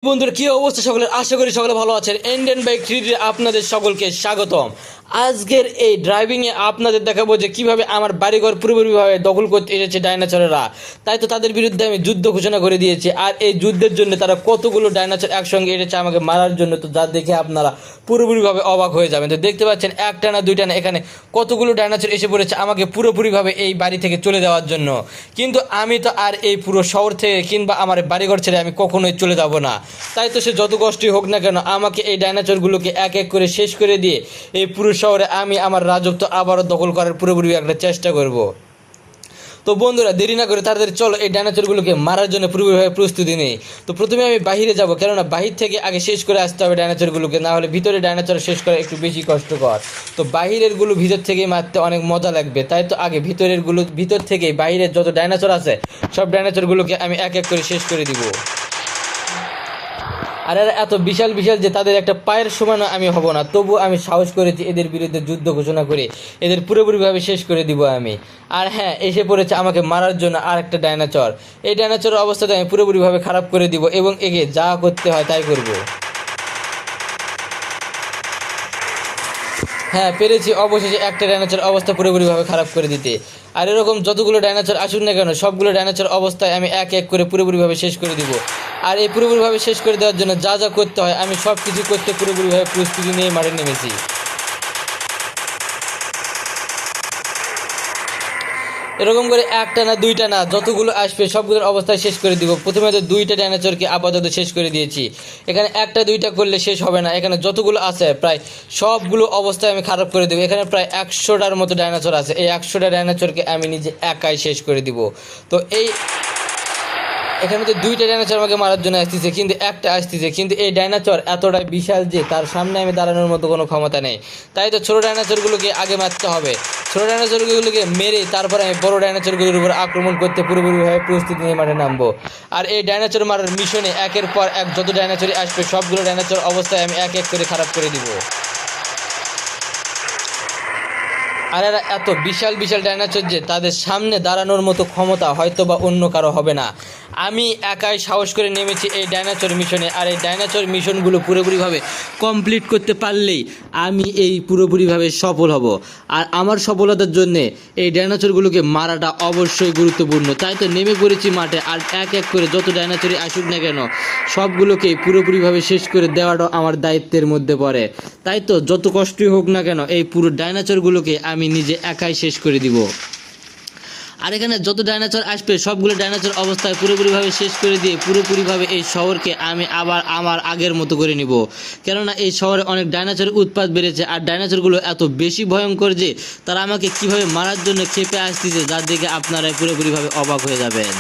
বন্ধুরা কি অবস্থা সকলের, আশা করি সকলে ভালো আছেন। ইন্ডিয়ান বাইক 3D আপনাদের সকলকে স্বাগতম। আজকের এই ড্রাইভিংয়ে আপনাদের দেখাবো যে কিভাবে আমার বাড়িঘর পুরোপুরিভাবে দখল করতে এসেছে ডাইনোসরেরা। তাই তো তাদের বিরুদ্ধে আমি যুদ্ধ ঘোষণা করে দিয়েছি। আর এই যুদ্ধের জন্য তারা কতগুলো ডাইনোসর একসঙ্গে এসেছে আমাকে মারার জন্য, তো যা দেখে আপনারা পুরোপুরিভাবে অবাক হয়ে যাবেন। তো দেখতে পাচ্ছেন একটা না দুইটা না, এখানে কতগুলো ডাইনোসর এসে পড়েছে আমাকে পুরোপুরিভাবে এই বাড়ি থেকে চলে যাওয়ার জন্য। কিন্তু আমি তো আর এই পুরো শহর থেকে কিংবা আমার বাড়িঘর ছেড়ে আমি কখনোই চলে যাব না। তাই তো সে যত কষ্টই হোক না কেন আমাকে এই ডাইনোসরগুলোকে এক এক করে শেষ করে দিয়ে এই পুরো শহরে আমি আমার রাজত্ব আবারও দখল করার পুরোপুরি একটা চেষ্টা করব। তো বন্ধুরা দেরি না করে তাড়াতাড়ি চলো এই ডাইনোসরগুলোকে মারার জন্য পুরোপুরিভাবে প্রস্তুতি নেই। তো প্রথমে আমি বাহিরে যাব, কেননা বাহির থেকে আগে শেষ করে আসতে হবে ডাইনোসরগুলোকে, না হলে ভিতরে ডাইনোসর শেষ করা একটু বেশি কষ্টকর। তো বাহিরেরগুলো ভিতর থেকেই মারতে অনেক মজা লাগবে, তাই তো আগে ভিতর থেকেই বাহিরের যত ডাইনোসর আছে সব ডাইনোসরগুলোকে আমি এক এক করে শেষ করে দিব। আর এরা এত বিশাল বিশাল যে তাদের একটা পায়ের সমানও আমি হব না, তবু আমি সাহস করেছি এদের বিরুদ্ধে যুদ্ধ ঘোষণা করে এদের পুরোপুরিভাবে শেষ করে দিব আমি। আর হ্যাঁ, এসে পড়েছে আমাকে মারার জন্য আর একটা ডাইনোসর। এই ডাইনোসরের অবস্থাটা আমি পুরোপুরিভাবে খারাপ করে দিব এবং এগে যা করতে হয় তাই করব। হ্যাঁ, পেরেছি অবশেষে একটা ডাইনোসর অবস্থা পুরোপুরিভাবে খারাপ করে দিতে। আর এরকম যতগুলো ডাইনোসর আসুন না কেন সবগুলো ডাইনোসর অবস্থায় আমি এক এক করে পুরোপুরিভাবে শেষ করে দিব। আর এই পুরোপুরিভাবে শেষ করে দেওয়ার জন্য যা যা করতে হয় আমি সব কিছু করতে পুরোপুরিভাবে প্রস্তুতি নিয়ে মাঠে নেমেছি। এরকম করে একটা না দুইটা না, যতগুলো আসবে সবগুলোর অবস্থায় শেষ করে দিব। প্রথমে তো দুইটা ডাইনোসরকে আপাতত শেষ করে দিয়েছি। এখানে একটা দুইটা করলে শেষ হবে না, এখানে যতগুলো আছে প্রায় সবগুলো অবস্থায় আমি খারাপ করে দেবো। এখানে প্রায় 100টার মতো ডাইনোসর আছে, এই 100টা ডাইনোসরকে আমি নিজে একাই শেষ করে দিব। তো এখানে তো দুইটা ডাইনোসর আমাকে মারার জন্য আসতেছে, কিন্তু একটা আসতেছে, কিন্তু এই ডাইনোসর এতটাই বিশাল যে তার সামনে আমি দাঁড়ানোর মতো কোনো ক্ষমতা নেই। তাই তো ছোটো ডাইনোসরগুলোকে আগে মারতে হবে। ছোটো ডাইনোসরগুলোকে মেরে তারপরে আমি বড় ডাইনোসরগুলোর উপর আক্রমণ করতে পুরোপুরিভাবে প্রস্তুতি নিয়ে মাঠে নামবো। আর এই ডাইনোসর মারার মিশনে একের পর এক যত ডাইনোসরই আসবে সবগুলো ডাইনোসর অবস্থায় আমি এক এক করে খারাপ করে দিব। আর এরা এত বিশাল বিশাল ডাইনোসর যে তাদের সামনে দাঁড়ানোর মতো ক্ষমতা হয়তো বা অন্য কারো হবে না। আমি একাই সাহস করে নেমেছি এই ডাইনোসর মিশনে। আর এই ডাইনোসর মিশনগুলো পুরোপুরিভাবে কমপ্লিট করতে পারলেই আমি এই পুরোপুরিভাবে সফল হব। আর আমার সফলতার জন্যে এই ডাইনোসরগুলোকে মারাটা অবশ্যই গুরুত্বপূর্ণ। তাই তো নেমে পড়েছি মাঠে, আর এক এক করে যত ডাইনোসরই আসুক না কেন সবগুলোকেই পুরোপুরিভাবে শেষ করে দেওয়াটাও আমার দায়িত্বের মধ্যে পড়ে। তাই তো যত কষ্টই হোক না কেন এই পুরো ডাইনোসরগুলোকে আমি নিজে একাই শেষ করে দিব। আর এখানে যত ডাইনোসর আসবে সবগুলো ডাইনোসর অবস্থায় পুরোপুরিভাবে শেষ করে দিয়ে পুরোপুরিভাবে এই শহরকে আমি আবার আমার আগের মতো করে নিব। কেননা এই শহরে অনেক ডাইনোসরের উৎপাত বেড়েছে, আর ডাইনোসরগুলো এত বেশি ভয়ঙ্কর যে তারা আমাকে কীভাবে মারার জন্য ক্ষেপে আসতেছে, যার দিকে আপনারা পুরোপুরিভাবে অবাক হয়ে যাবেন।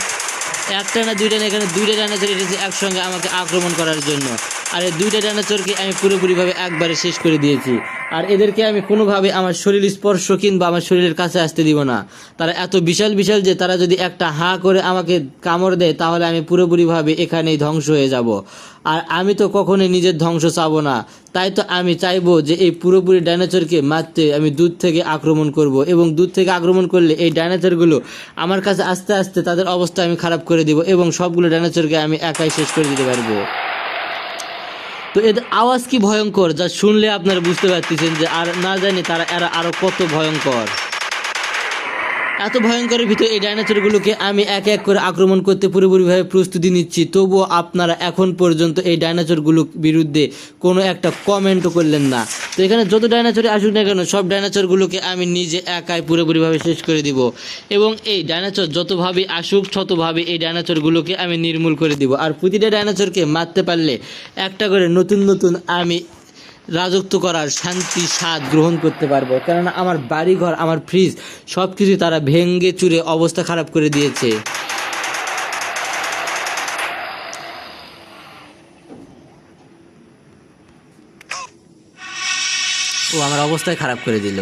একটা না দুইটা না, এখানে দুইটা ডাইনোসর এসেছে একসঙ্গে আমাকে আক্রমণ করার জন্য। আর এই দুইটা ডাইনোসরকে আমি পুরোপুরিভাবে একবারে শেষ করে দিয়েছি। আর এদেরকে আমি কোনোভাবে আমার শরীর স্পর্শ কিংবা আমার শরীরের কাছে আসতে দিব না। তারা এত বিশাল বিশাল যে তারা যদি একটা হাঁ করে আমাকে কামড় দেয় তাহলে আমি পুরোপুরিভাবে এখানেই ধ্বংস হয়ে যাব। আর আমি তো কখনোই নিজের ধ্বংস চাবো না। তাই তো আমি চাইবো যে এই পুরোপুরি ডাইনোসরকে মারতে আমি দূর থেকে আক্রমণ করব, এবং দূর থেকে আক্রমণ করলে এই ডাইনোসরগুলো আমার কাছে আস্তে আস্তে তাদের অবস্থা আমি খারাপ করে দিব এবং সবগুলো ডাইনোসরকে আমি একাই শেষ করে দিতে পারবো। তো এদের আওয়াজ কি ভয়ঙ্কর, যা শুনলে আপনারা বুঝতে পারতেছেন যে আর না জানি এরা আরো কত ভয়ঙ্কর। এত ভয়ঙ্করের ভিতরে এই ডাইনোসরগুলোকে আমি এক এক করে আক্রমণ করতে পুরোপুরিভাবে প্রস্তুতি নিচ্ছি। তবুও আপনারা এখন পর্যন্ত এই ডাইনোসরগুলোর বিরুদ্ধে কোনো একটা কমেন্টও করলেন না। তো এখানে যত ডাইনোসরই আসুক না কেন সব ডাইনোসরগুলোকে আমি নিজে একাই পুরোপুরিভাবে শেষ করে দিব, এবং এই ডাইনোসর যতভাবে আসুক ততভাবে এই ডাইনোসরগুলোকে আমি নির্মূল করে দিব। আর প্রতিটা ডাইনোসরকে মারতে পারলে একটা করে নতুন নতুন আমি রাজত্ব করার শান্তি স্বাদ গ্রহণ করতে পারবো। কেননা আমার বাড়িঘর, আমার ফ্রিজ সব কিছু তারা ভেঙে চুরে অবস্থা খারাপ করে দিয়েছে। ও আমার অবস্থায় খারাপ করে দিল।